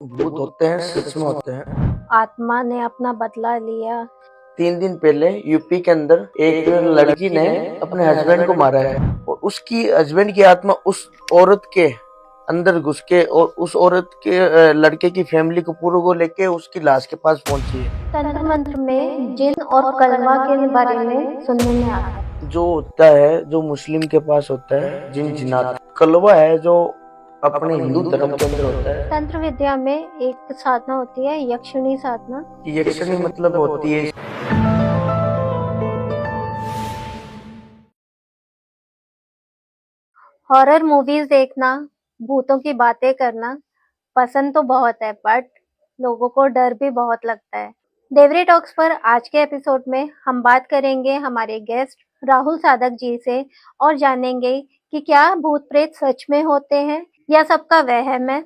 भूत होते हैं, सच में होते हैं। आत्मा ने अपना बदला लिया। 3 दिन पहले यूपी के अंदर एक लड़की ने अपने हस्बैंड को मारा है और उसकी हस्बैंड की आत्मा उस औरत के अंदर घुस के और उस औरत के लड़के की फैमिली को पूरे को लेके उसकी लाश के पास पहुंची है। तंत्र मंत्र में जिन और कलमा के बारे में सुनने में आता है। जो होता है, जो मुस्लिम के पास होता है जिन जिनात, कलवा है जो अपने हिंदू धर्म के अंदर होता है। तंत्र विद्या में एक साधना होती है यक्षिणी साधना। यक्षिणी मतलब होती है हॉरर मूवीज देखना, भूतों की बातें करना पसंद तो बहुत है, बट लोगों को डर भी बहुत लगता है। देवरी टॉक्स पर आज के एपिसोड में हम बात करेंगे हमारे गेस्ट राहुल साधक जी से और जानेंगे कि क्या भूत प्रेत सच में होते हैं या सबका वहम है।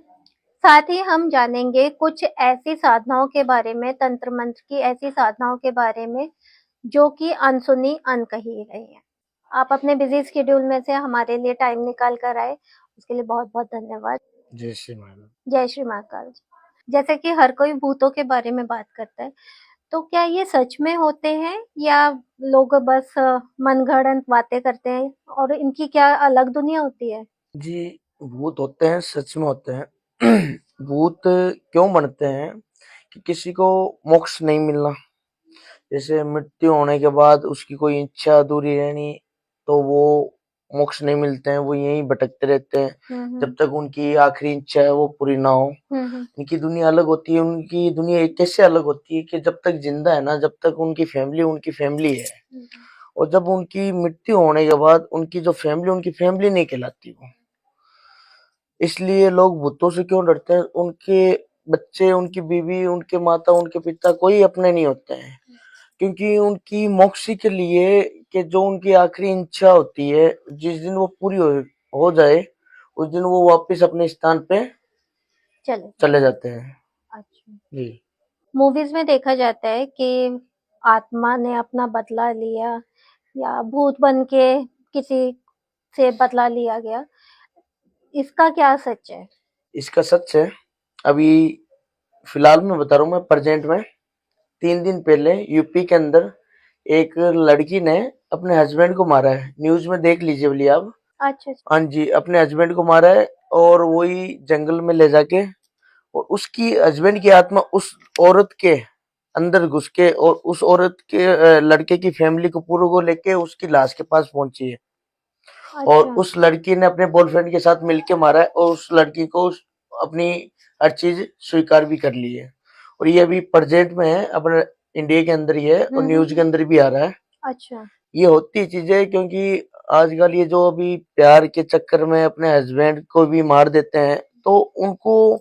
साथ ही हम जानेंगे कुछ ऐसी साधनाओं के बारे में, तंत्र मंत्र की ऐसी साधनाओं के बारे में जो कि अनसुनी अनकही रही है। आप अपने बिजी शेड्यूल में से हमारे लिए टाइम निकाल कर आए, उसके लिए बहुत बहुत धन्यवाद। जय श्री महाराज। जय श्री महाकाल। जैसे कि हर कोई भूतों के बारे में बात करता है, तो क्या ये सच में होते हैं या लोग बस मनगढ़ंत बातें करते हैं और इनकी क्या अलग दुनिया होती है? जी, भूत होते हैं, सच में होते हैं। भूत क्यों बनते हैं कि किसी को मोक्ष नहीं मिलना, जैसे मृत्यु होने के बाद उसकी कोई इच्छा अधूरी रहनी, तो वो मोक्ष नहीं मिलते हैं, वो यहीं भटकते रहते हैं जब तक उनकी आखिरी इच्छा है वो पूरी ना हो। इनकी दुनिया अलग होती है। उनकी दुनिया एक कैसे अलग होती है कि जब तक जिंदा है ना, जब तक उनकी फैमिली है, और जब उनकी मृत्यु होने के बाद उनकी जो फैमिली, उनकी फैमिली नहीं कहलाती वो। इसलिए लोग भूतों से क्यों डरते हैं? उनके बच्चे, उनकी बीवी, उनके माता, उनके पिता कोई अपने नहीं होते हैं, क्योंकि उनकी मोक्ष के लिए कि जो उनकी आखिरी इच्छा होती है, जिस दिन वो पूरी हो जाए, उस दिन वो वापस अपने स्थान पे चले जाते हैं। अच्छा। जी। मूवीज में देखा जाता है कि आत्मा ने अपना बदला लिया या भूत बन के किसी से बदला लिया गया, इसका क्या सच है? इसका सच है, अभी फिलहाल मैं बता रहा हूँ, मैं प्रेजेंट में 3 दिन पहले यूपी के अंदर एक लड़की ने अपने हस्बैंड को मारा है। न्यूज में देख लीजिए बोलिए आप। अच्छा। हाँ जी, अपने हस्बैंड को मारा है और वही जंगल में ले जाके, और उसकी हस्बैंड की आत्मा उस औरत के अंदर घुस के और उस औरत के लड़के की फैमिली को पूरे को लेके उसकी लाश के पास पहुंची है। और अच्छा। उस लड़की ने अपने बॉयफ्रेंड के साथ मिलके मारा है और उस लड़की को अपनी हर चीज स्वीकार भी कर ली है। और ये अभी प्रेजेंट में है, अपने इंडिया के अंदर ही है और न्यूज के अंदर भी आ रहा है। अच्छा। ये होती चीजें क्योंकि आजकल ये जो अभी प्यार के चक्कर में अपने हस्बैंड को भी मार देते हैं, तो उनको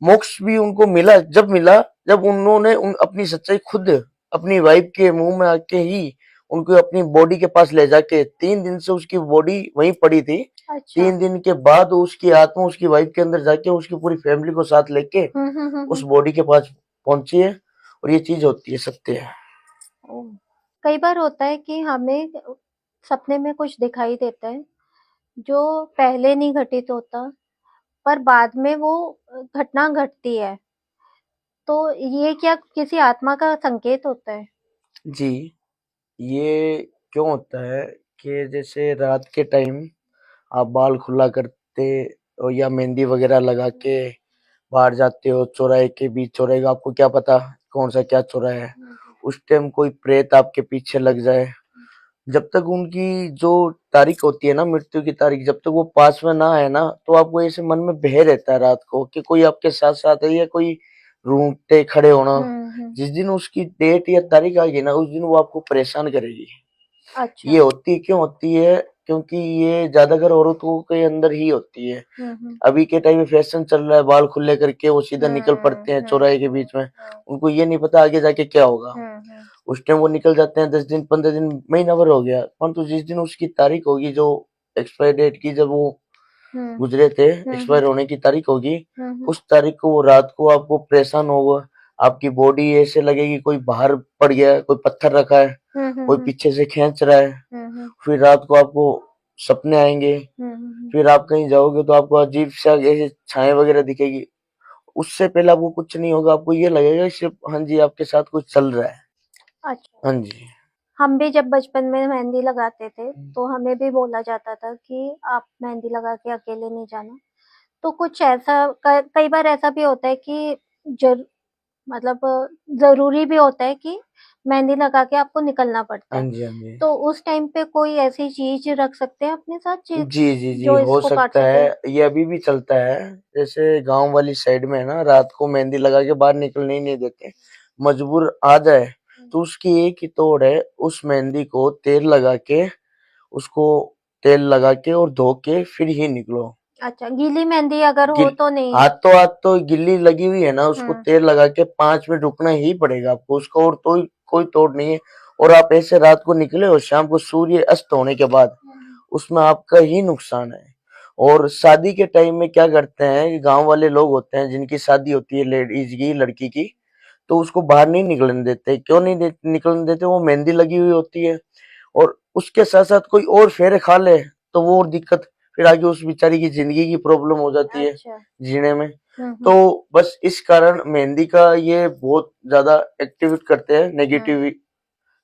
मोक्ष भी उनको मिला, जब मिला जब उन्होंने अपनी सच्चाई खुद अपनी वाइफ के मुंह में आके ही उनको अपनी बॉडी के पास ले जाके, 3 दिन से उसकी बॉडी वहीं पड़ी थी। अच्छा। 3 दिन के बाद उसकी आत्मा उसकी वाइफ के अंदर जाके उसकी पूरी फैमिली को साथ लेके उस बॉडी के पास पहुंची है। और ये चीज होती है, सत्य है। कई बार होता है कि हमें सपने में कुछ दिखाई देता है जो पहले नहीं घटित होता, पर बाद में वो घटना घटती है, तो ये क्या किसी आत्मा का संकेत होता है? जी, ये क्यों होता है कि जैसे रात के टाइम आप बाल खुला करते हो या मेहंदी वगैरह लगा के बाहर जाते हो चौराहे के बीच, चौराहे का आपको क्या पता कौन सा क्या चौराहा है, उस टाइम कोई प्रेत आपके पीछे लग जाए, जब तक उनकी जो तारीख होती है ना, मृत्यु की तारीख, जब तक वो पास में ना आए ना, तो आपको ऐसे मन में बह रहता है रात को कि कोई आपके साथ साथ है या कोई रूंगटे खड़े होना। जिस दिन उसकी डेट या तारीख आ गई ना, उस दिन वो आपको परेशान करेगी। अच्छा। ये होती क्यों होती है? क्योंकि ये ज्यादातर औरतों के अंदर ही होती है। अभी के टाइम में फैशन चल रहा है, बाल खुले करके वो सीधा निकल पड़ते हैं चौराहे के बीच में। उनको ये नहीं पता आगे जाके क्या होगा। उस टाइम वो निकल जाते हैं, 10 दिन 15 दिन महीना भर हो गया, परंतु जिस दिन उसकी तारीख होगी, जो एक्सपायर डेट की, जब वो गुजरे थे, एक्सपायर होने की तारीख होगी, उस तारीख को वो रात को आपको परेशान होगा। आपकी बॉडी ऐसे लगेगी कोई बाहर पड़ गया, कोई पत्थर रखा है, कोई पीछे से खींच रहा है। फिर रात को आपको सपने आएंगे। फिर आप कहीं जाओगे तो आपको अजीब सा ऐसे छाए वगैरह दिखेगी। उससे पहले आपको कुछ नहीं होगा, आपको ये लगेगा सिर्फ हाँ जी आपके साथ कुछ चल रहा है। अच्छा, हाँ जी। हम भी जब बचपन में मेहंदी लगाते थे, तो हमें भी बोला जाता था कि आप मेहंदी लगा के अकेले नहीं जाना। तो कुछ ऐसा कई बार ऐसा भी होता है कि जर मतलब ज़रूरी भी होता है कि मेहंदी लगा के आपको निकलना पड़ता हाँ है। जी, हाँ जी। तो उस टाइम पे कोई ऐसी चीज़ रख सकते हैं अपने साथ जी, जी, जी, जो हो इसको काट सकता सके? है। ये अभी भी चलता है। जैसे गाँव वाली साइड में है ना, रात को मेहंदी लगा के बाहर निकलने ही नहीं देते। मजबूर आ जाए, तो उसकी एक ही तोड़ है, उस मेहंदी को उसको तेल लगा के और धो के फिर ही निकलो। अच्छा, गीली मेहंदी अगर हो गिल तो नहीं? हाथों-हाथ गिल्ली लगी हुई है ना, उसको हुँ, तेल लगा के 5 मिनट रुकना ही पड़ेगा आपको, उसका और कोई तोड़ नहीं है। और आप ऐसे रात को निकले हो, शाम को सूर्य अस्त होने के बाद, उसमें आपका ही नुकसान है। और शादी के टाइम में क्या करते हैं कि गाँव वाले लोग होते हैं, जिनकी शादी होती है लेडीज़ की, लड़की की, तो उसको बाहर नहीं निकलने देते। क्यों नहीं निकलने देते? वो मेहंदी लगी हुई होती है, और उसके साथ-साथ कोई और फेरे खा ले, तो वो और दिक्कत, फिर आगे उस बेचारी की ज़िंदगी की प्रॉब्लम हो जाती है अच्छा। जीने में। हुँ, हुँ, तो बस इस कारण मेहंदी का ये बहुत ज़्यादा एक्टिवेट करते हैं हुँ। नेगेटिव,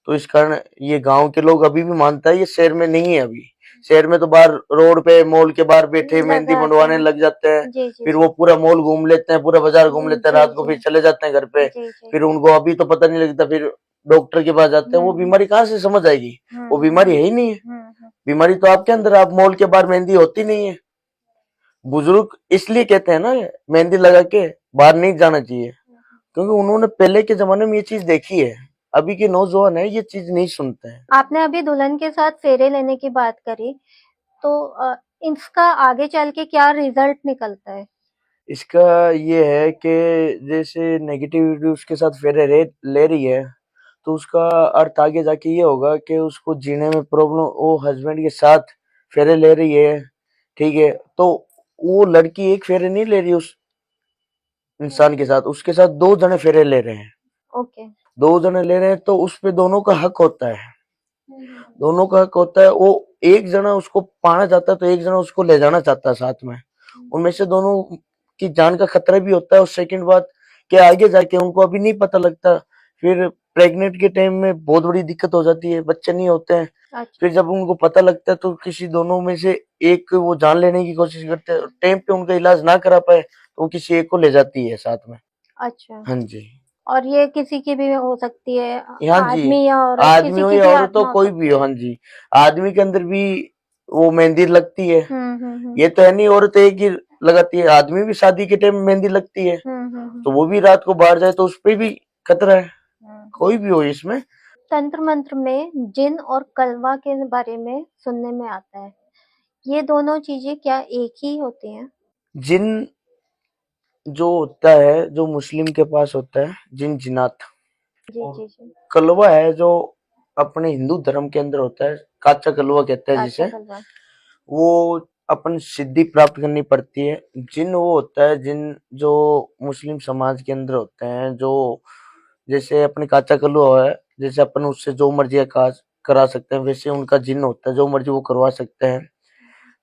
तो इस कारण ये गाँव के लोग अभी भी मानता है, ये शहर में नहीं है अभी। शहर में तो बाहर रोड पे मॉल के बाहर बैठे मेहंदी लगाते मंडवाने हैं। लग जाते हैं। जी, जी, फिर जी। वो पूरा मॉल घूम लेते हैं, पूरा बाजार घूम लेते हैं, जी, रात को जी। फिर चले जाते हैं घर पे। जी, जी। फिर उनको अभी तो पता नहीं लगता, फिर डॉक्टर के पास जाते हैं। वो हुँ, बीमारी कहाँ से समझ आएगी? हुँ, वो हुँ, बीमारी है ही नहीं है। हुँ, हुँ। बीमारी तो आपके अंदर है, आप मॉल के बाहर मेहंदी होती नहीं है। बुजुर्ग इसलिए कहते हैं ना, मेहंदी लगा के बाहर नहीं जाना चाहिए, क्योंकि उन्होंने पहले के ज़माने में ये चीज़ देखी है। अभी के नौजवान है ये चीज़ नहीं सुनते हैं। आपने अभी दुल्हन के साथ फेरे लेने की बात करी, तो इसका आगे चल के क्या रिज़ल्ट निकलता है? इसका ये है कि जैसे नेगेटिविटी उसके साथ फेरे ले रही है, तो उसका अर्थ आगे जाके ये होगा कि उसको जीने में प्रॉब्लम, वो हस्बैंड के साथ फेरे ले रही है, ठीक है? तो वो लड़की एक फेरे नहीं ले रही उस इंसान के साथ, उसके साथ 2 जने फेरे ले रहे हैं। ओके। 2 जने ले रहे हैं, तो उसपे दोनों का हक होता है। हुँ, हुँ, हुँ। दोनों का हक होता है। वो एक जना उसको पाना चाहता है, तो एक जना उसको ले जाना चाहता है साथ में। उनमें से दोनों की जान का खतरा भी होता है, और सेकंड बात कि आगे जाके उनको अभी नहीं पता लगता, फिर प्रेग्नेंट के टाइम में बहुत बड़ी दिक्कत हो जाती है, बच्चे नहीं होते हैं। अच्छा, फिर जब उनको पता लगता है, तो किसी दोनों में से एक वो जान लेने की कोशिश करते हैं, टाइम पे उनका इलाज ना करा पाए, तो वो किसी एक को ले जाती है साथ में। अच्छा। हाँ जी। और ये किसी की भी हो सकती है, हाँ जी, आदमी या औरत, आदमी किसी हो की या भी औरत हो, आत्मा हो कोई भी सकती हो, है। हाँ जी। आदमी के अंदर भी वो मेहंदी लगती है। हुँ, हुँ, हुँ। ये तो है नहीं औरत एक ही लगाती है, आदमी भी शादी के टाइम मेहंदी लगती है, हुँ, हुँ, हुँ। तो वो भी रात को बाहर जाए तो उस पे भी खतरा है, हुँ। कोई भी हो इसमें। तंत्र मंत्र में जिन और कलवा के बारे में सुनने में आता है। ये दोनों चीज़ें क्या एक ही होती हैं? जिन जो होता है, जो मुस्लिम के पास होता है, जिन जिनात, जी, और जी, जी। कलवा है जो अपने हिंदू धर्म के अंदर होता है, काचा कलवा कहते हैं काचा जिसे। कलवा। वो अपन सिद्धि प्राप्त करनी पड़ती है। जिन वो होता है, जिन जो मुस्लिम समाज के अंदर होते हैं, जो जैसे अपने काचा कल्लू है, जैसे अपन उससे जो मर्जी काज करा सकते हैं, वैसे उनका जिन होता है, जो मर्जी वो करवा सकते हैं।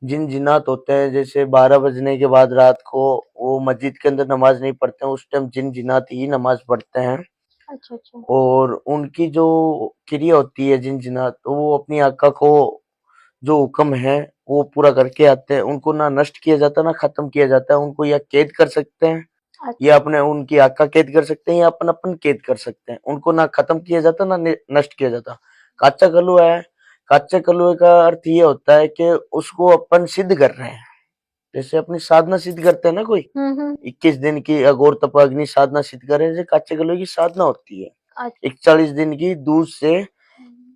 जिन जिन्नात होते हैं, जैसे 12 बजने के बाद रात को वो मस्जिद के अंदर नमाज नहीं पढ़ते हैं, उस टाइम जिन जिन्नात ही नमाज पढ़ते हैं। अच्छा, अच्छा। और उनकी जो क्रिया होती है जिन जिन्नात, तो वो अपनी आका को जो हुक्म है वो पूरा करके आते हैं। उनको ना नष्ट किया जाता ना खत्म किया जाता है। उनको या कैद कर सकते हैं, या अच्छा। अपने उनकी आका कैद कर सकते हैं, या अपन अपन कैद कर सकते हैं। उनको ना खत्म किया जाता ना नष्ट किया जाता। काचा कलुआ है, काचे कलुए का अर्थ ये होता है कि उसको अपन सिद्ध कर रहे हैं। जैसे अपनी साधना सिद्ध करते हैं ना कोई, हुँ, हुँ। 21 दिन की अघोर तप अग्नि साधना सिद्ध करे, जैसे काचे कलुए की साधना होती है। अच्छा। 41 दिन की दूध से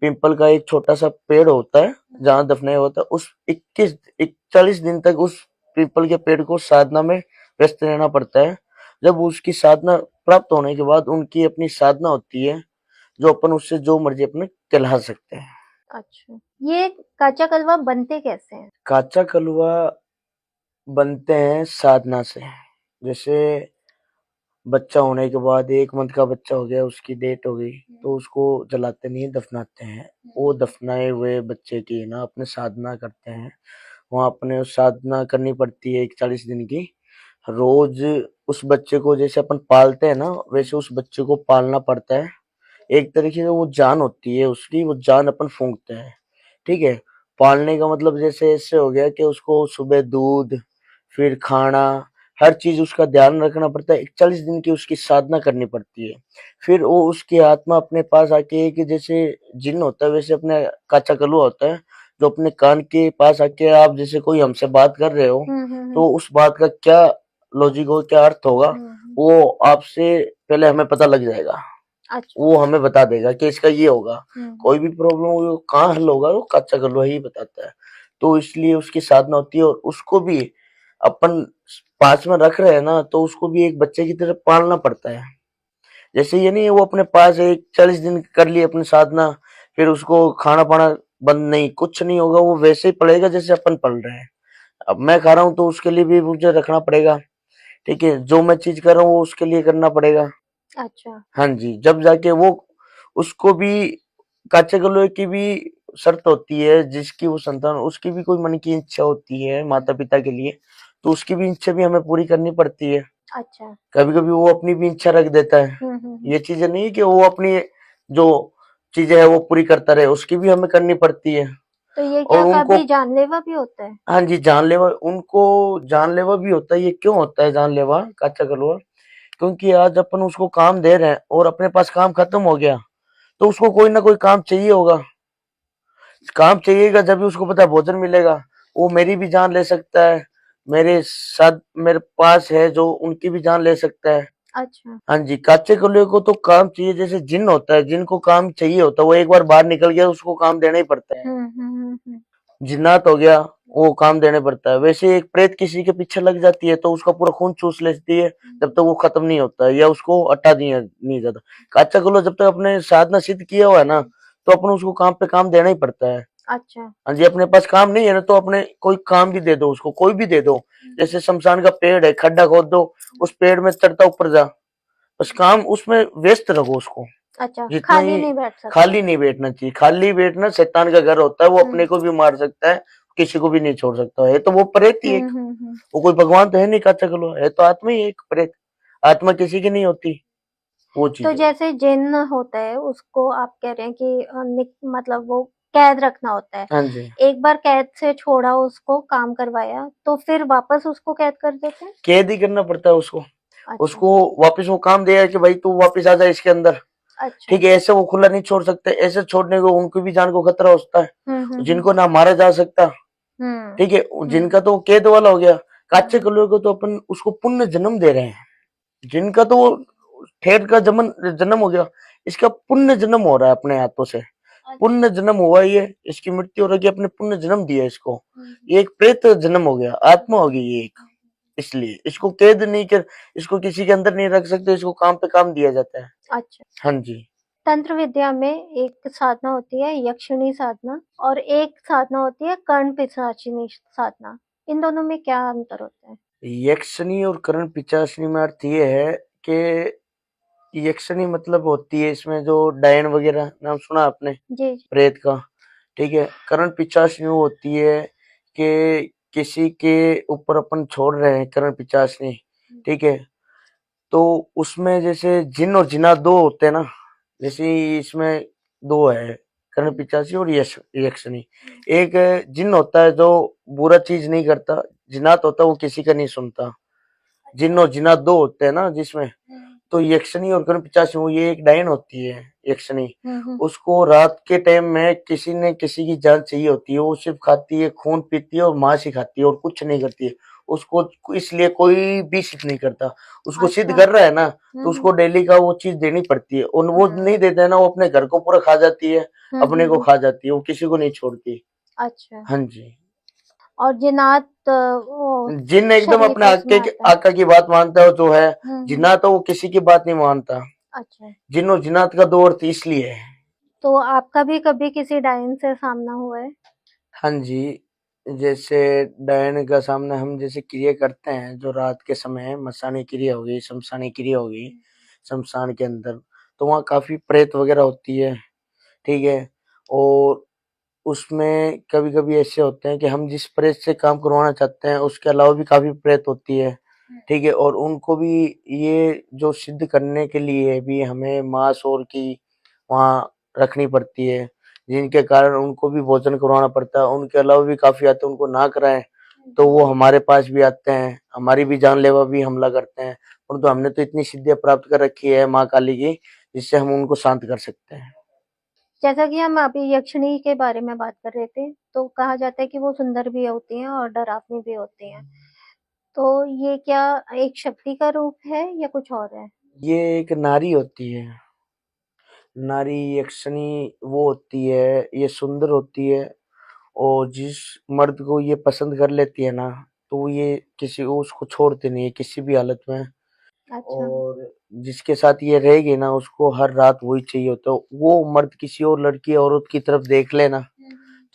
पीपल का एक छोटा सा पेड़ होता है, जहाँ दफनाया होता है, उस 41 दिन तक उस पीपल के पेड़ को साधना में व्यस्त रहना पड़ता है। जब उसकी साधना प्राप्त होने के बाद उनकी अपनी साधना होती है, जो अपन उससे जो मर्जी अपने कहला सकते हैं। अच्छा। ये काचा कलवा बनते कैसे हैं? काचा कलवा बनते हैं साधना से। जैसे बच्चा होने के बाद 1 मंथ का बच्चा हो गया, उसकी डेट हो गई, तो उसको जलाते नहीं, दफनाते हैं। वो दफनाए हुए बच्चे की ना अपने साधना करते हैं। वहाँ अपने साधना करनी पड़ती है 41 दिन की। रोज उस बच्चे को जैसे अपन पालते हैं ना, वैसे उस बच्चे को पालना पड़ता है। एक तरीके से वो जान होती है उसकी, वो जान अपन फूंकते हैं। ठीक है। पालने का मतलब जैसे ऐसे हो गया कि उसको सुबह दूध, फिर खाना, हर चीज उसका ध्यान रखना पड़ता है। 41 दिन की उसकी साधना करनी पड़ती है। फिर वो उसकी आत्मा अपने पास आके, कि जैसे जिन होता है वैसे अपने काचा कलुआ होता है, जो अपने कान के पास आके, आप जैसे कोई हमसे बात कर रहे हो हम्म। तो उस बात का क्या लॉजिक हो, क्या अर्थ होगा, हम्म। वो आपसे पहले हमें पता लग जाएगा। अच्छा। वो हमें बता देगा कि इसका ये होगा। हम्म। कोई भी प्रॉब्लम होगी वो कहाँ हल होगा, वो कच्चा कलवा ही बताता है। तो इसलिए उसकी साधना होती है, और उसको भी अपन पास में रख रहे हैं ना, तो उसको भी एक बच्चे की तरह पालना पड़ता है। जैसे ये नहीं है वो अपने पास एक 40 दिन कर लिए अपनी साधना, फिर उसको खाना पाना बंद नहीं, कुछ नहीं होगा, वो वैसे ही पड़ेगा जैसे अपन पल रहे हैं। अब मैं खा रहा हूँ तो उसके लिए भी मुझे रखना पड़ेगा। ठीक है, जो मैं चीज कर रहा हूँ वो उसके लिए करना पड़ेगा। अच्छा। हाँ जी, जब जाके वो, उसको भी, काचे गल्ले की भी शर्त होती है, जिसकी वो संतान, उसकी भी कोई मन की इच्छा होती है माता पिता के लिए, तो उसकी भी इच्छा भी हमें पूरी करनी पड़ती है। अच्छा। कभी कभी वो अपनी भी इच्छा रख देता है। हम्म। ये चीजें नहीं है कि वो अपनी जो चीजें है वो पूरी करता रहे, उसकी भी हमें करनी पड़ती है। तो ये और क्या उनको, कभी जानलेवा भी होता है? हाँ जी, जानलेवा, उनको जानलेवा भी होता है। ये क्यों होता है जानलेवा, काचा कलवा? क्योंकि आज अपन उसको काम दे रहे हैं और अपने पास काम खत्म हो गया, तो उसको कोई ना कोई काम चाहिए होगा। काम चाहिएगा जब भी उसको पता है भोजन मिलेगा। वो मेरी भी जान ले सकता है, मेरे साथ मेरे पास है जो उनकी भी जान ले सकता है। अच्छा। हाँ जी, काचे कलुए को तो काम चाहिए। जैसे जिन होता है, जिनको काम चाहिए होता है, वो एक बार बाहर निकल गया उसको काम देना ही पड़ता है। हम्म। जिन्नात हो गया, वो काम देने पड़ता है। वैसे एक प्रेत किसी के पीछे लग जाती है तो उसका पूरा खून चूस लेती है, जब तक वो खत्म नहीं होता है या उसको हटा दिया नहीं जाता। काचा कलुआ जब तक अपने साधना सिद्ध किया हुआ है ना, तो अपन उसको काम पे काम देना ही पड़ता है। अच्छा। हाँ जी, अपने पास काम नहीं है ना, तो अपने कोई काम भी दे दो उसको, कोई भी दे दो। जैसे शमशान का पेड़ है, खड्डा खोद दो, उस पेड़ में चढ़ता ऊपर जा, बस काम उसमें व्यस्त रखो उसको। अच्छा, जितना खाली ही, नहीं बैठ सकते। खाली नहीं बैठना चाहिए। खाली बैठना शैतान का घर होता है, वो अपने हम्म को भी मार सकता है, किसी को भी नहीं छोड़ सकता है। तो वो प्रेत ही एक, हम्म। वो कोई भगवान तो है नहीं काचा कलो, है तो आत्मा ही एक प्रेत। आत्मा किसी की नहीं होती, वो तो चीज है। जैसे जिन्न होता है उसको आप कह रहे हैं कि मतलब वो कैद रखना होता है। हाँ जी, एक बार कैद से छोड़ा, उसको काम करवाया, तो फिर वापस उसको कैद कर देते हैं? कैद ही करना पड़ता है उसको। अच्छा। उसको वापस वो काम दिया है कि भाई तू वापस आ जा इसके अंदर। अच्छा। ठीक है, ऐसे वो खुला नहीं छोड़ सकते, ऐसे छोड़ने को उनकी भी जान को खतरा होता है, हम्म। जिनको ना मारा जा सकता। हम्म ठीक है, हम्म। जिनका तो कैद वाला हो गया। काचे हम्म। कलुए को तो अपन उसको पुण्य जन्म दे रहे हैं। जिनका तो वो ठेठ का जन्म जन्म हो गया, इसका पुण्य जन्म हो रहा है अपने हाथों से। पुण्य जन्म हुआ ये, इसकी मृत्यु हो रही है, अपने पुण्य जन्म दिया इसको। ये एक प्रेत जन्म हो गया, आत्मा होगी ये एक। इसलिए इसको कैद नहीं कर, इसको किसी के अंदर नहीं रख सकते, इसको काम पे काम दिया जाता है। अच्छा। हाँ जी। तंत्र विद्या में एक साधना होती है यक्षिणी साधना, और एक साधना होती है कर्ण पिशाचिनी साधना। इन दोनों में क्या अंतर होता है? यक्षिणी और करण पिचासनी में अर्थ ये है कि यक्षिणी मतलब होती है इसमें जो डायन वगैरह, नाम सुना आपने, जी जी। प्रेत का। ठीक है, करण पिचासनी वो होती है कि किसी के ऊपर अपन छोड़ रहे हैं करण पिचासनी। ठीक है, तो उसमें जैसे जिन और जिना दो होते हैं ना, जैसे इसमें दो है, कर्ण पिचासी और यक्षिणी। एक जिन होता है जो बुरा चीज नहीं करता, जिनात होता है वो किसी का नहीं सुनता। जिन और जिनात दो होते हैं ना जिसमें, तो यक्षिणी और कर्ण पिचासी, वो ये एक डायन होती है यक्षिणी। हम्म। उसको रात के टाइम में किसी ने किसी की जान चाहिए होती है, वो सिर्फ खाती है, खून पीती है और मांस ही खाती है और कुछ नहीं करती है। उसको इसलिए कोई भी सिद्ध नहीं करता। उसको सिद्ध अच्छा। कर रहा है ना, तो हम्म उसको डेली का वो चीज देनी पड़ती है, और वो नहीं देते है ना, वो अपने घर को पूरा खा जाती है, अपने को हम्म। खा जाती है, वो किसी को नहीं छोड़ती। अच्छा। हाँ जी। और जिन्नात वो जिन एकदम शरीर अपने उसमें आता है। आका की बात मानता है जो है। हम्म। जिन्ना तो वो किसी की बात नहीं मानता। अच्छा। जिन और जिन्नात का दो अर्थ इसलिए है। तो आपका भी कभी किसी डायन से सामना हुआ है? हाँ जी, जैसे डायन का सामना हम जैसे क्रिया करते हैं, जो रात के समय मसानी क्रिया हो गई, शमशानी क्रिया हो गई, शमशान के अंदर, तो वहाँ काफी प्रेत वगैरह होती है। ठीक है, और उसमें कभी कभी ऐसे होते हैं कि हम जिस प्रेत से काम करवाना चाहते हैं उसके अलावा भी काफी प्रेत होती है। ठीक है, और उनको भी ये जो सिद्ध करने के लिए भी हमें मांस और की वहाँ रखनी पड़ती है, जिनके कारण उनको भी भोजन करवाना पड़ता है। उनके अलावा भी काफ़ी आते हैं, उनको ना कराएँ, तो वो हमारे पास भी आते हैं, हमारी भी जानलेवा भी हमला करते हैं। परंतु हमने तो इतनी सिद्धियाँ प्राप्त कर रखी है माँ काली की, जिससे हम उनको शांत कर सकते हैं। जैसा कि हम अभी यक्षिणी के बारे में बात कर रहे थे, तो कहा जाता है कि वो सुंदर भी होती हैं और डरावनी भी होती हैं। तो ये क्या एक शक्ति का रूप है या कुछ और है? ये एक नारी होती है, नारी यक्षिणी वो होती है, ये सुंदर होती है, और जिस मर्द को ये पसंद कर लेती है ना, तो ये किसी को उसको छोड़ती नहीं है किसी भी हालत में। अच्छा। और जिसके साथ ये रहेगी ना, उसको हर रात वही चाहिए होता है। वो मर्द किसी और लड़की औरत की तरफ देख ले ना,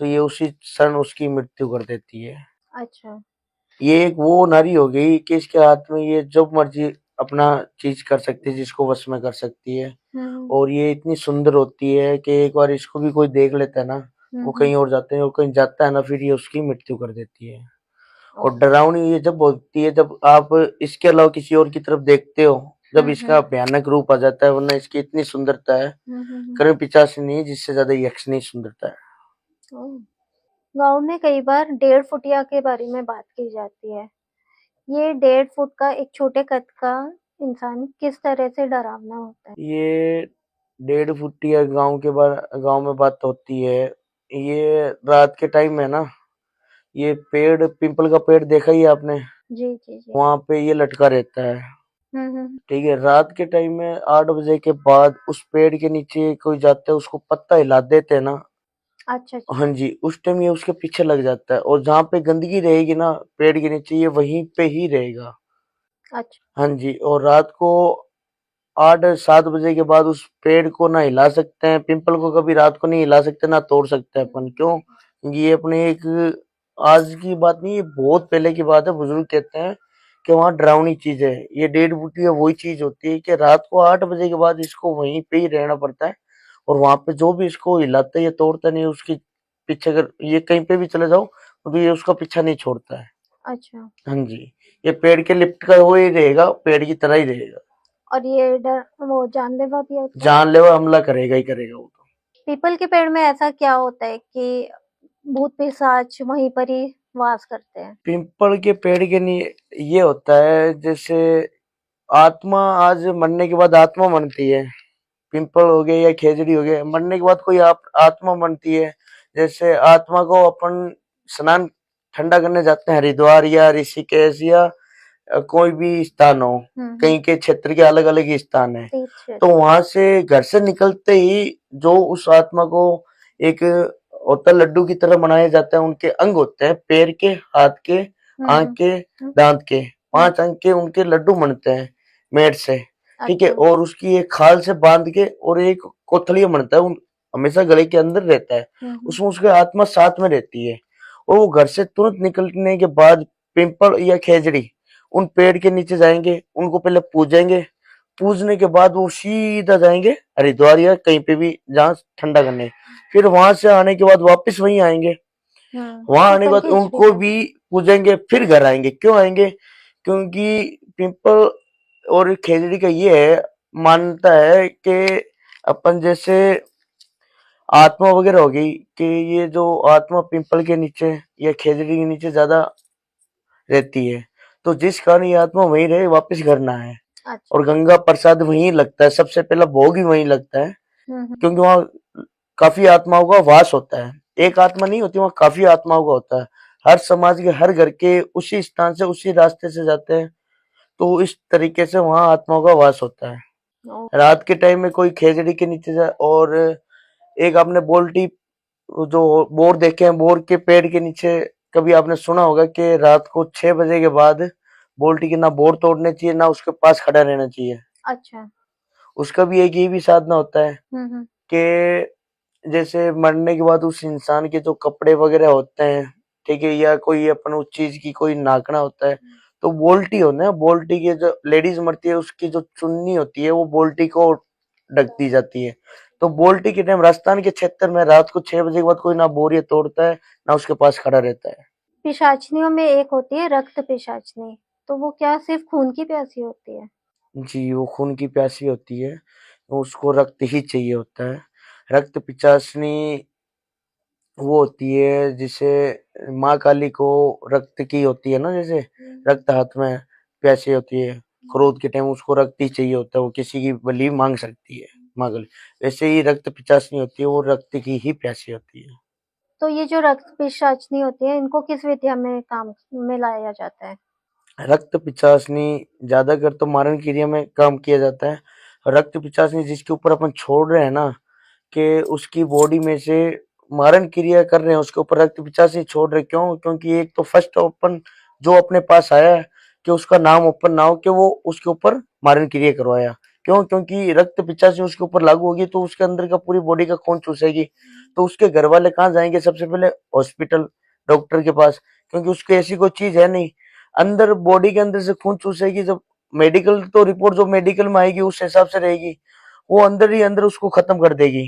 तो ये उसी क्षण उसकी मृत्यु कर देती है। अच्छा। ये एक वो नारी हो गई कि इसके हाथ में ये जब मर्जी अपना चीज कर सकती है, जिसको वश में कर सकती है। हुँ, और ये इतनी सुंदर होती है कि एक बार इसको भी कोई देख लेता है ना, हुँ, वो हुँ। कहीं और जाते हैं, और कहीं जाता है ना, फिर ये उसकी मृत्यु कर देती है। ओह! और डरावनी ये जब होती है, जब आप इसके अलावा किसी और की तरफ देखते हो, जब हुँ, इसका हुँ। भयानक रूप आ जाता है, वरना इसकी इतनी सुंदरता है, हुँ, हुँ, हुँ। कहीं पिचासी नहीं है जिससे ज्यादा यक्षिणी सुंदरता है। ओह! गाँव में कई बार 1.5 फुटिया के बारे में बात की जाती है। ये 1.5 फुट का एक छोटे कद का इंसान किस तरह से डरावना होता है? ये 1.5 फुटिया गांव में बात होती है। ये रात के टाइम में ना, ये पेड़ पीपल का पेड़ देखा ही है आपने, जी, जी, जी। वहां पे ये लटका रहता है। हुँ, हुँ। ठीक है, रात के टाइम में 8 बजे के बाद उस पेड़ के नीचे कोई जाता है, उसको पत्ता हिला देते हैं ना, अच्छा, अच्छा। हाँ जी, उस टाइम ये उसके पीछे लग जाता है, और जहाँ पे गंदगी रहेगी ना पेड़ के नीचे, ये वहीं पे ही रहेगा। अच्छा। हाँ जी, और रात को 8-7 बजे के बाद उस पेड़ को ना हिला सकते हैं, पिंपल को कभी रात को नहीं हिला सकते, ना तोड़ सकते हैं अपन। क्यों? क्योंकि ये अपने एक आज की बात नहीं, ये बहुत पहले की बात है। बुजुर्ग कहते हैं कि वहाँ डरावनी चीज है। ये 1.5 फुटिया वही चीज होती है कि रात को 8 बजे के बाद इसको वहीं पे ही रहना पड़ता है, और वहां पे जो भी इसको हिलाता है या तोड़ता नहीं, उसके पीछे अगर ये कहीं पे भी चले जाओ, तो ये उसका पीछा नहीं छोड़ता है। अच्छा। हाँ जी, ये पेड़ के लिप्ट का हुआ ही रहेगा, पेड़ की तरह ही रहेगा। और ये डर वो जानलेवा भी होता है? जानलेवा हमला करेगा ही करेगा वो तो। पीपल के पेड़ में ऐसा क्या होता है कि भूत-पिशाच वहीं पर ही वास करते हैं? पिंपल के पेड़ के लिए ये होता है, जैसे आत्मा आज मरने के बाद आत्मा मनती है। पिंपल हो गए या खेजड़ी हो गए, मरने के बाद कोई आत्मा मनती है। जैसे आत्मा को अपन स्नान ठंडा करने जाते हैं, हरिद्वार या ऋषिकेश या कोई भी स्थान हो, हुँ, हुँ। कहीं के क्षेत्र के अलग अलग ही स्थान है। तीर्थ तो क्षेत्र। वहां से घर से निकलते ही जो उस आत्मा को एक होता है, लड्डू की तरह बनाया जाता है। उनके अंग होते हैं, पैर के, हाथ के, हुँ, आंख हुँ। के, हुँ, दांत के, हुँ। 5 अंग के उनके लड्डू बनते हैं मेड से। ठीक है, अच्छा। और उसकी एक खाल से बांध के, और एक कोथलिया बनता है, हमेशा गले के अंदर रहता है। हुँ, हुँ। उसमें उसकी आत्मा साथ में रहती है, और वो घर से तुरंत निकलने के बाद पिंपल या खेजड़ी उन पेड़ के नीचे जाएंगे, उनको पहले पूजेंगे। पूजने के बाद वो सीधा जाएंगे हरिद्वार या कहीं पे भी जहाँ ठंडा करने। फिर वहां से आने के बाद वापस वहीं आएंगे। वहां आने के पीपल बाद की हिस्ट्री उनको पर। भी पूजेंगे, फिर घर आएंगे। क्यों आएंगे? क्योंकि पिंपल और खेजड़ी का ये है, मानता है कि अपन जैसे आत्मा वगैरह हो गई, कि ये जो आत्मा पिंपल के नीचे या खेजड़ी के नीचे ज्यादा रहती है, तो जिस कारण ये आत्मा वहीं रहे, वापस घर ना आए। अच्छा। और गंगा प्रसाद वहीं लगता है, सबसे पहला भोग ही वहीं लगता है। हुँ, हुँ। क्योंकि वहाँ काफी आत्माओं का वास होता है, एक आत्मा नहीं होती, वहाँ काफी आत्माओं का होता है। हर समाज के हर घर के उसी स्थान से उसी रास्ते से जाते हैं, तो इस तरीके से वहाँ आत्माओं का वास होता है। ओह! रात के टाइम में कोई खेजड़ी के नीचे जाए, और एक आपने बोल्टी जो बोर देखे हैं, बोर के पेड़ के नीचे कभी आपने सुना होगा कि रात को 6 बजे के बाद बोल्टी के ना बोर तोड़ने चाहिए, ना उसके पास खड़ा रहना चाहिए। अच्छा। उसका भी एक ये भी साधना होता है हुँ, हुँ। कि जैसे मरने के बाद उस इंसान के जो कपड़े वगैरह होते हैं, ठीक है, या कोई अपन उस चीज की कोई नाकना होता है, तो बोल्टी होना है, बोल्टी के जो लेडीज मरती है, उसकी जो चुन्नी होती है, वो बोल्टी को ढक दी जाती है। तो बोल्टी के टाइम राजस्थान के क्षेत्र में रात को 6 बजे के बाद कोई ना बोरियत तोड़ता है, ना उसके पास खड़ा रहता है। पिशाचनियों में एक होती है रक्त पिशाचनी। तो वो क्या सिर्फ खून की प्यासी होती है? जी, वो खून की प्यासी होती है, तो उसको रक्त ही चाहिए होता है। रक्त पिचासनी वो होती है जिसे माँ काली को रक्त की होती है ना, जैसे रक्त हाथ में प्यासी होती है, क्रोध के टाइम उसको रक्त ही चाहिए होता है, वो किसी की बलि मांग सकती है माँ काली। वैसे ही रक्त पिचासनी होती है, वो रक्त की ही प्यासी होती है। तो ये जो रक्त पिशाचनी होती है, इनको किस विद्या में काम में लाया जाता है? रक्त पिचासनी ज्यादातर तो मारण क्रिया में काम किया जाता है। रक्त पिचासनी जिसके ऊपर अपन छोड़ रहे हैं ना, कि उसकी बॉडी में से मारण क्रिया कर रहे हैं, उसके ऊपर रक्त पिचासी छोड़ रहे, क्यों? क्योंकि एक तो फर्स्ट ओपन जो अपने पास आया है कि उसका नाम ओपन ना हो, कि वो उसके ऊपर मारण क्रिया करवाया। क्यों? क्योंकि रक्त पिचासी उसके ऊपर लागू होगी तो उसके अंदर का पूरी बॉडी का खून चूसेगी, तो उसके घर वाले कहाँ जाएंगे? सबसे पहले हॉस्पिटल, डॉक्टर के पास, क्योंकि उसकी ऐसी कोई चीज है नहीं। अंदर बॉडी के अंदर से खून चूसेगी, जब मेडिकल तो रिपोर्ट जो मेडिकल में आएगी उस हिसाब से रहेगी, वो अंदर ही अंदर उसको खत्म कर देगी।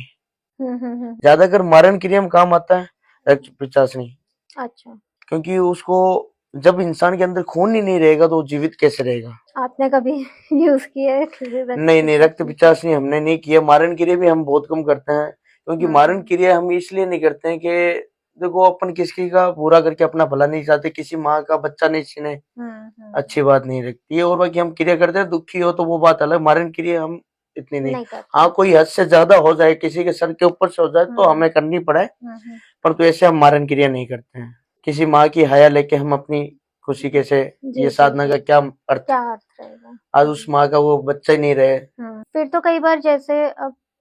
हम्म। ज्यादातर मारण क्रिया में काम आता है रक्त पिचासनी, अच्छा। क्योंकि उसको जब इंसान के अंदर खून ही नहीं रहेगा तो वो जीवित कैसे रहेगा? आपने कभी यूज किया है किसी रक्त नहीं नहीं, रक्त पिशाचनी को? पिचासनी हमने नहीं किया। मारण क्रिया भी हम बहुत कम करते हैं, क्योंकि मारण हम्म क्रिया हम इसलिए नहीं करते हैं कि देखो अपन किसी का बुरा करके अपना भला नहीं चाहते, किसी माँ का बच्चा नहीं छीने, हम्म। अच्छी बात नहीं लगती है। और बाकी हम क्रिया करते हैं, दुखी हो तो वो बात अलग, मारण क्रिया हम इतनी नहीं। नहीं करते। हाँ, कोई हद से ज्यादा हो जाए, किसी के सर के ऊपर से हो जाए तो हम्म हमें करनी पड़े, हम्म। पर तो ऐसे हम मारण क्रिया नहीं करते हैं। किसी माँ की हया लेके हम अपनी खुशी कैसे, जी ये जी साधना जी। का क्या अर्थ? क्या अर्थ रहेगा? आज उस माँ का वो बच्चा ही नहीं रहे। फिर तो कई बार जैसे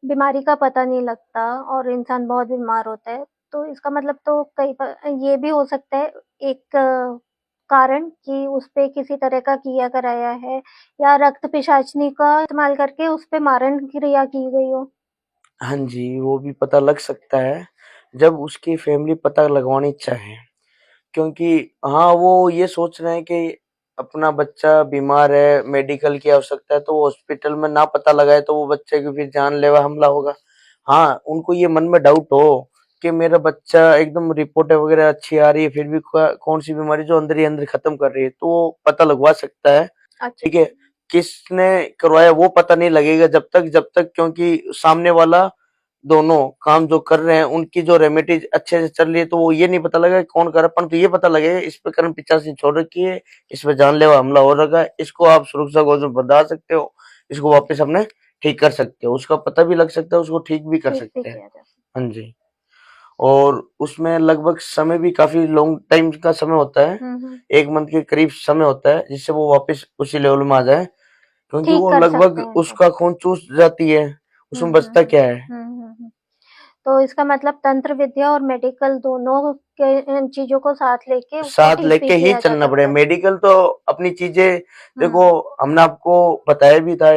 बीमारी का पता नहीं लगता और इंसान बहुत बीमार होता है, तो इसका मतलब तो कई बार ये भी हो सकता है एक कारण कि उस पे किसी तरह का किया कराया है या रक्त पिशाचनी का इस्तेमाल करके उस पे मारण क्रिया की गई हो। हाँ जी, वो भी पता लग सकता है जब उसकी फैमिली पता लगवानी चाहे, क्योंकि हाँ, वो ये सोच रहे हैं कि अपना बच्चा बीमार है, मेडिकल की आवश्यकता है, तो वो हॉस्पिटल में ना पता लगाए तो वो बच्चे की फिर जानलेवा हमला होगा। हाँ, उनको ये मन में डाउट हो कि मेरा बच्चा एकदम रिपोर्टें वगैरह अच्छी आ रही है, फिर भी कौन सी बीमारी जो अंदर ही अंदर खत्म कर रही है, तो वो पता लगवा सकता है। अच्छा। ठीक है, किसने करवाया वो पता नहीं लगेगा जब तक क्योंकि सामने वाला दोनों काम जो कर रहे हैं उनकी जो रेमेडीज अच्छे से चल रही है, तो वो ये नहीं पता लगा कौन कर रहा है, परंतु ये पता लगेगा इस पे कर्म पिचासी छोड़ रखी है, इस पे जानलेवा हमला हो रखा है, इसको आप सुरक्षा कोष में बता सकते हो, इसको वापस अपने ठीक कर सकते हो, उसका पता भी लग सकता है, उसको ठीक भी कर ठीक भी सकते हैं। किया जा सकता हाँ जी। और उसमें लगभग समय भी काफी लॉन्ग टाइम का समय होता है, है। 1 मंथ के करीब समय होता है, जिससे वो वापस उसी लेवल में आ जाए, क्योंकि ठीक वो कर सकते लगभग हैं इनको। उसका खून चूस जाती है, उसमें बचता क्या है? हुँ। तो इसका मतलब तंत्र विद्या और मेडिकल दोनों के इन चीज़ों को साथ लेके उसको साथ ठीक भी लेके ही किया जा चलना सकता पड़ेगा। है। मेडिकल तो अपनी चीजें, देखो हुँ, हमने आपको बताया भी था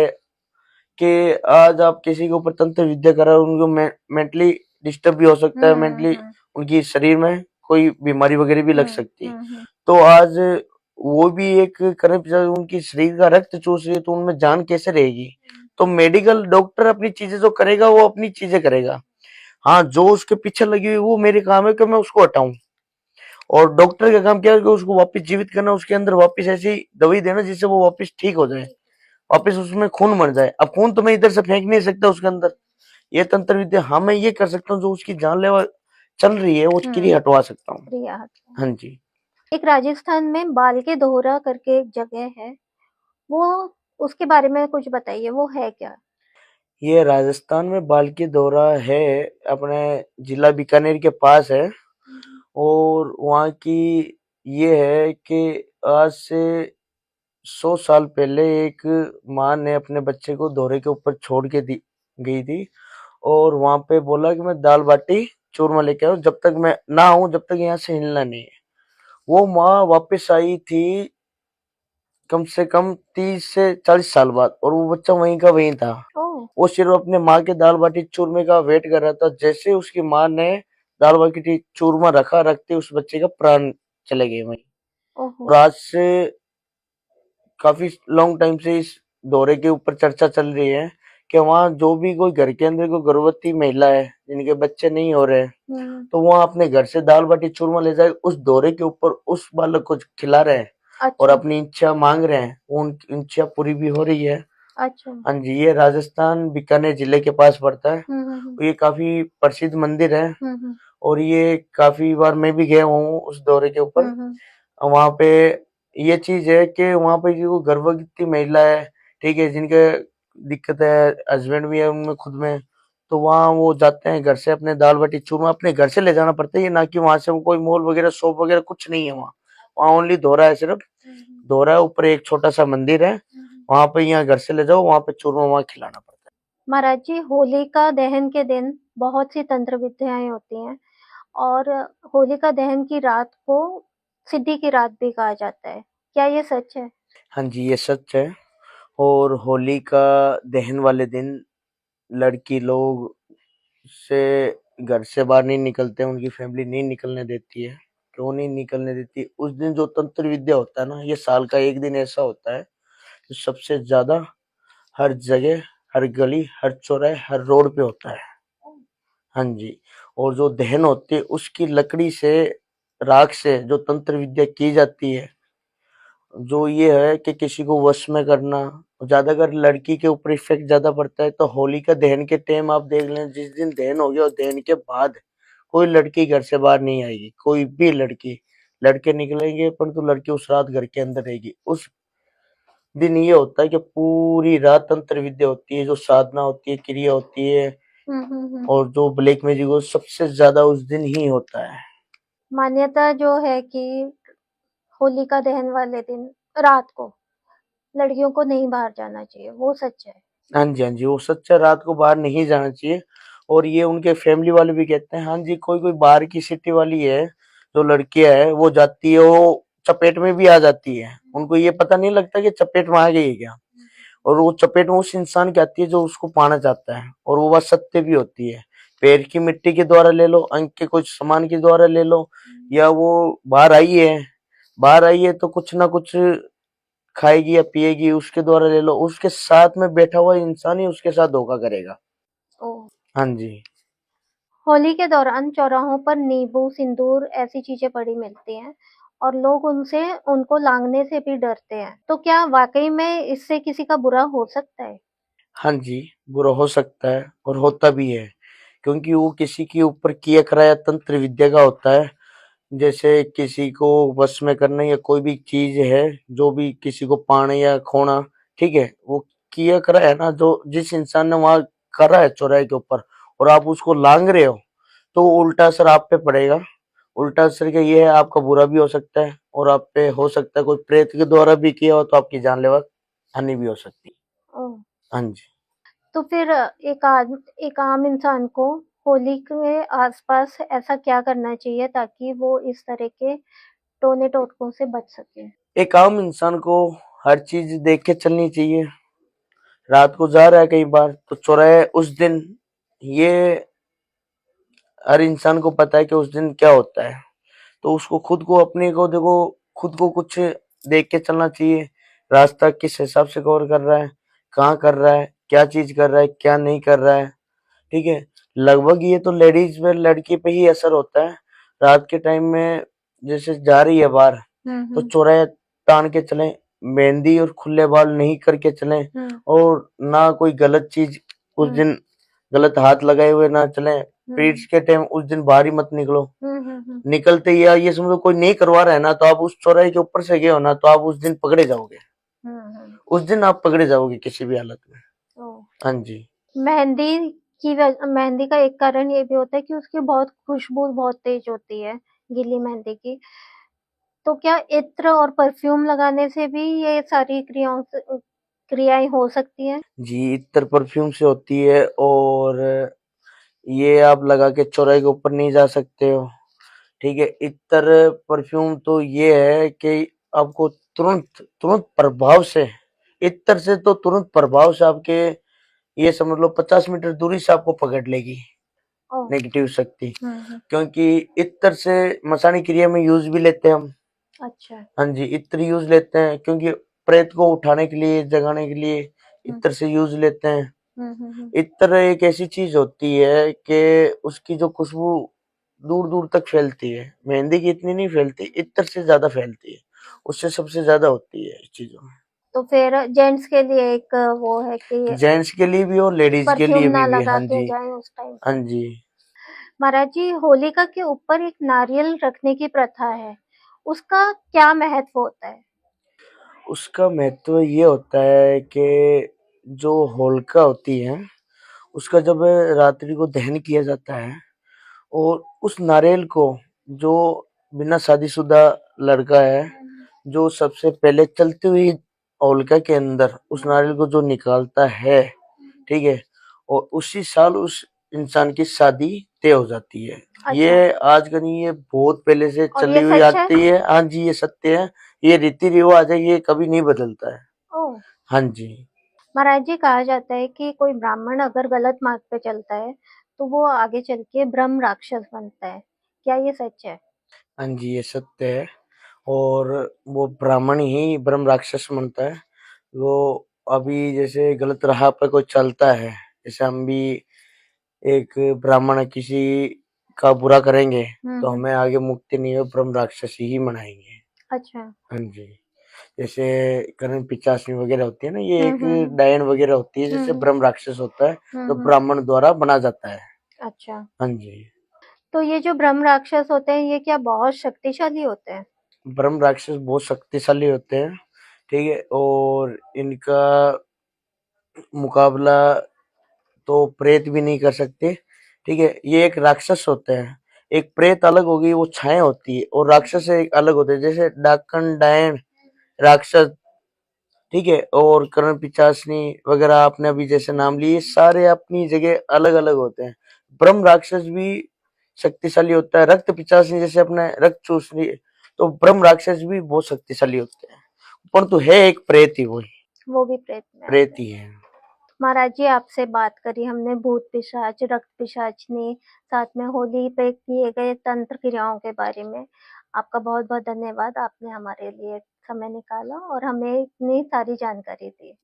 कि आज आप किसी के ऊपर तंत्र विद्या करा, उनको मेंटली डिस्टर्ब भी हो सकता है, हुँ, मेंटली हुँ, उनकी शरीर में कोई बीमारी वगैरह भी लग हुँ, सकती है। हुँ। तो आज वो भी एक करंट, जब उनकी शरीर का रक्त चूस रही है तो उनमें जान कैसे रहेगी? तो मेडिकल डॉक्टर अपनी चीजें जो करेगा वो अपनी चीजें करेगा। हाँ, जो उसके पीछे लगी हुई वो मेरे काम है कि मैं उसको हटाऊं, और डॉक्टर का काम क्या है कि उसको वापस जीवित करना, उसके अंदर वापस ऐसी दवाई देना जिससे वो वापस ठीक हो जाए, वापस उसमें खून मर जाए। अब खून तो मैं इधर से फेंक नहीं सकता उसके अंदर, ये तंत्र विद्या हाँ मैं ये कर सकता हूँ, जो उसकी जानलेवा चल रही है वो क्रिया हुँ, हटवा सकता हूँ। क्रिया हटा। हाँ जी। एक राजस्थान में बाल के दोहरा करके एक जगह है, वो उसके बारे में कुछ बताइए, वो है क्या? ये राजस्थान में बाल्की दौरा है, अपने जिला बीकानेर के पास है, और वहाँ की ये है कि आज से 100 साल पहले एक माँ ने अपने बच्चे को दौरे के ऊपर छोड़ के दी गई थी, और वहां पे बोला कि मैं दाल बाटी चूरमा लेके आऊं, जब तक मैं ना आऊं जब तक यहाँ से हिलना नहीं है। वो माँ वापस आई थी कम से कम 30 से 40 साल बाद, और वो बच्चा वहीं का वहीं था। ओह! वो सिर्फ अपने माँ के दाल बाटी चूरमे का वेट कर रहा था, जैसे उसकी माँ ने दाल बाटी चूरमा रखा, रखते उस बच्चे का प्राण चले गए वहीं। ओहो! और आज से काफी लॉन्ग टाइम से इस दौरे के ऊपर चर्चा चल रही है कि वहाँ जो भी कोई घर के अंदर कोई गर्भवती महिला है जिनके बच्चे नहीं हो रहे, हुँ, तो वहाँ अपने घर से दाल बाटी चूरमा ले जाए, उस दौरे के ऊपर उस बालक को खिला रहे हैं, और अच्छा। अपनी इच्छा मांग रहे हैं, उनकी इच्छा पूरी भी हो रही है। अच्छा। हाँ जी, ये राजस्थान बीकानेर जिले के पास पड़ता है। हम्म। ये काफी प्रसिद्ध मंदिर है हम्म। और ये काफी बार मैं भी गया हूँ उस दौरे के ऊपर। हम्म। वहां पे ये चीज है कि वहां पे जो गर्भवती महिला है, ठीक है, जिनके दिक्कत है, हस्बैंड भी है उनमें खुद में, तो वहाँ वो जाते हैं घर से अपने दाल बाटी चूरमा अपने घर से ले जाना पड़ता है, ये ना कि वहां से वो कोई मॉल वगैरह शॉप वगैरह कुछ नहीं है वहाँ। वहाँ ओनली दोहरा है, सिर्फ दोहरा है, ऊपर एक छोटा सा मंदिर है, वहां पे यहाँ घर से ले जाओ, वहां पे चूरमा वहां खिलाना पड़ता है। महाराज जी, होलिका दहन के दिन बहुत सी तंत्र विद्याएं होती हैं और होलिका दहन की रात को सिद्धि की रात भी कहा जाता है। क्या ये सच है? हाँ जी, ये सच है। और होली का दहन वाले दिन लड़की लोग से घर से बाहर नहीं निकलते, उनकी फैमिली नहीं निकलने देती है। क्यों नहीं निकलने देती? उस दिन जो तंत्र विद्या होता है ना, ये साल का एक दिन ऐसा होता है जो सबसे ज्यादा हर जगह, हर गली, हर चौराहे, हर रोड पे होता है। हाँ जी। और जो दहन होती है उसकी लकड़ी से, राख से जो तंत्र विद्या की जाती है, जो ये है कि किसी को वश में करना, ज्यादातर लड़की के ऊपर इफेक्ट ज्यादा पड़ता है। तो होली का दहन के टाइम आप देख लें, जिस दिन दहन हो गया और दहन के बाद कोई लड़की घर से बाहर नहीं आएगी, कोई भी लड़की। लड़के निकलेंगे परंतु लड़की उस रात घर के अंदर रहेगी। उस दिन ये होता है कि पूरी रात तंत्र विद्या होती है, जो साधना होती है, क्रिया होती है, हम्म। और जो ब्लैक मैजिक हो सबसे ज्यादा उस दिन ही होता है। मान्यता जो है कि होलिका दहन वाले दिन रात को लड़कियों को नहीं बाहर जाना चाहिए, वो सच है? हाँ जी, हाँ जी, वो सच्चा, रात को बाहर नहीं जाना चाहिए। और ये उनके फैमिली वाले भी कहते हैं। हाँ जी, कोई-कोई बाहर की सिटी वाली है, जो लड़कियाँ है, वो जाती है, वो चपेट में भी आ जाती है। उनको ये पता नहीं लगता कि चपेट में आ गई है क्या? और वो चपेट में उस इंसान की आती है जो उसको पाना चाहता है, और वो बात सत्य भी होती है। पैर की मिट्टी के द्वारा ले लो, अंग के कुछ सामान के द्वारा ले लो, या वो बाहर आई है तो कुछ ना कुछ खाएगी या पिएगी, उसके द्वारा ले लो, उसके साथ में बैठा हुआ इंसान ही उसके साथ धोखा करेगा। ओह! हाँ जी। होली के दौरान चौराहों पर नींबू, सिंदूर ऐसी चीजें पड़ी मिलती हैं और लोग उनसे उनको लांघने से भी डरते हैं। तो क्या वाकई में इससे किसी का बुरा हो सकता है? हाँ जी, बुरा हो सकता है और होता भी है, क्योंकि वो किसी के ऊपर किया कराया तंत्र विद्या का होता है। जैसे किसी को वश में करना या कोई भी चीज है, जो भी किसी को पाना या खोना, ठीक है, वो किया करा है ना, जो जिस इंसान ने वहां करा है चौराहे के ऊपर, और आप उसको लांग रहे हो, तो वो उल्टा असर आप पे पड़ेगा। उल्टा असर का ये है, आपका बुरा भी हो सकता है, और आप पे हो सकता है कोई प्रेत के द्वारा भी किया हो तो आपकी जानलेवा हानि भी हो सकती है। ओह! हाँ जी। तो फिर एक आम इंसान को होली के आसपास ऐसा क्या करना चाहिए ताकि वो इस तरह के टोने-टोटकों से बच सके? एक आम इंसान को हर चीज देख के चलनी चाहिए। रात को जा रहा है कई बार तो चौराहे उस दिन, ये हर इंसान को पता है कि उस दिन क्या होता है। तो उसको खुद को, अपने को देखो, खुद को कुछ देख के चलना चाहिए। रास्ता किस हिसाब से कवर कर रहा है, कहाँ कर रहा है, क्या चीज कर रहा है, क्या नहीं कर रहा है, ठीक है। लगभग ये तो लेडीज में, लड़की पे ही असर होता है। रात के टाइम में जैसे जा रही है बाहर, तो हुँ। चौराहे तान के चलें, मेहंदी और खुले बाल नहीं करके चलें, हुँ। और ना कोई गलत चीज उस हुँ। दिन, गलत हाथ लगाए हुए ना चलें। पीरियड्स हुँ। के टाइम उस दिन बाहर ही मत निकलो। हुँ। निकलते ही, या ये समझो कोई नहीं करवा रहा है ना, तो आप उस चौराहे के ऊपर से गए हो ना, तो आप उस दिन पकड़े जाओगे। हुँ। उस दिन आप पकड़े जाओगे किसी भी हालत में। ओह! हाँ जी। मेहंदी मेहंदी का एक कारण ये भी होता है कि उसकी बहुत खुशबू बहुत तेज़ होती है, गीली मेहंदी की। तो क्या इत्र और परफ्यूम लगाने से भी ये सारी क्रियाएँ हो सकती हैं? जी, इत्र परफ्यूम से होती है, और ये आप लगा के चौराहे के ऊपर नहीं जा सकते हो, ठीक है। इत्र परफ्यूम तो ये है कि आपको तुरंत तुरंत प्रभाव से, इत्र से तो तुरंत प्रभाव से आपके, ये समझ लो 50 मीटर दूरी से आपको पकड़ लेगी ओह! नेगेटिव शक्ति। हुँ। क्योंकि इत्र से मसाणी क्रिया में यूज भी लेते हैं हम। अच्छा। हाँ जी, इत्र यूज लेते हैं, क्योंकि प्रेत को उठाने के लिए, जगाने के लिए हुँ। इत्र से यूज लेते हैं। हुँ। इत्र एक ऐसी चीज होती है कि उसकी जो खुशबू दूर दूर तक फैलती है, मेहंदी की इतनी नहीं फैलती, इत्र से ज्यादा फैलती है। उससे सबसे ज्यादा होती है इस चीजों में। तो फिर जेंट्स के लिए एक वो है कि जेंट्स के लिए भी और लेडीज के परफ्यूम लिए ना भी। लगा हाँ के जी। जाएं उस टाइम हाँ पे। जी। महाराज जी, होलिका के ऊपर एक नारियल रखने की प्रथा है, उसका क्या महत्व होता है? उसका महत्व ये होता है कि जो होलिका होती है उसका जब रात्रि को दहन किया जाता है और उस नारियल को जो बिना शादीशुदा लड़का है जो सबसे पहले चलती हुई होलिका के अंदर उस नारियल को जो निकालता है, ठीक है, और उसी साल उस इंसान की शादी तय हो जाती है। अच्छा, ये आज का नहीं, ये बहुत पहले से और चली ये हुई सच है? आती है। हाँ जी, ये सत्य है। ये रीति रिवाज है, ये कभी नहीं बदलता है। ओह! हाँ जी। महाराज जी, कहा जाता है कि कोई ब्राह्मण अगर गलत मार्ग पे चलता है, तो वो आगे चल के ब्रह्म राक्षस बनता है। क्या ये सच है? हाँ जी, ये सत्य है। और वो ब्राह्मण ही ब्रह्म राक्षस बनता है। वो अभी जैसे गलत राह पे कोई चलता है, जैसे हम भी एक ब्राह्मण किसी का बुरा करेंगे तो हमें आगे मुक्ति नहीं है, ब्रह्म राक्षस ही मनाएंगे। अच्छा। हाँ जी। जैसे करण पिचासी वगैरह होती है ना, ये हुँ, एक हुँ, हुँ। डायन वगैरह होती है, हुँ, जैसे हुँ। ब्रह्म राक्षस होता है हुँ, तो हुँ। ब्राह्मण द्वारा बना जाता है। अच्छा। हाँ जी। तो ये जो ब्रह्म राक्षस होते हैं, ये क्या बहुत शक्तिशाली होते हैं? ब्रह्म राक्षस बहुत शक्तिशाली होते हैं, ठीक है, और इनका मुकाबला तो प्रेत भी नहीं कर सकते, ठीक है। ये एक राक्षस होते हैं। एक प्रेत अलग होगी, वो छाया होती है, और राक्षस एक अलग होते हैं, जैसे डाकन डायन राक्षस, ठीक है, और कर्ण पिचासनी वगैरह आपने अभी जैसे नाम लिए, सारे अपनी जगह अलग अलग होते हैं। ब्रह्म राक्षस भी शक्तिशाली होता है। रक्त पिचासनी जैसे अपने रक्त चूसनी, तो ब्रह्म राक्षस भी बहुत शक्तिशाली होते हैं, परंतु है एक प्रेत ही, वही वो भी प्रेत में प्रेत आते हैं। ही है। महाराज जी, आपसे बात करी हमने भूत पिशाच, रक्त पिशाचनी, साथ में होली पे किए गए तंत्र क्रियाओं के बारे में। आपका बहुत-बहुत धन्यवाद, आपने हमारे लिए समय निकाला और हमें इतनी सारी जानकारी दी।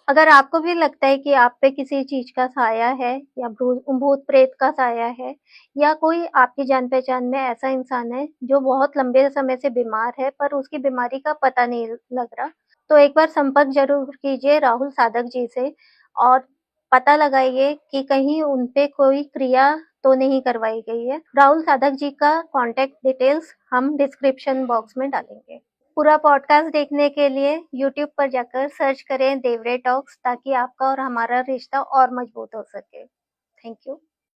अगर आपको भी लगता है कि आप पे किसी चीज़ का साया है या भूत-प्रेत का साया है या कोई आपकी जान-पहचान में ऐसा इंसान है जो बहुत लंबे समय से बीमार है पर उसकी बीमारी का पता नहीं लग रहा, तो एक बार संपर्क ज़रूर कीजिए राहुल साधक जी से और पता लगाइए कि कहीं उन पे कोई क्रिया तो नहीं करवाई गई है। राहुल साधक जी का कॉन्टैक्ट डिटेल्स हम डिस्क्रिप्शन बॉक्स में डालेंगे। पूरा पॉडकास्ट देखने के लिए यूट्यूब पर जाकर सर्च करें देवरे टॉक्स ताकि आपका और हमारा रिश्ता और मजबूत हो सके। Thank you.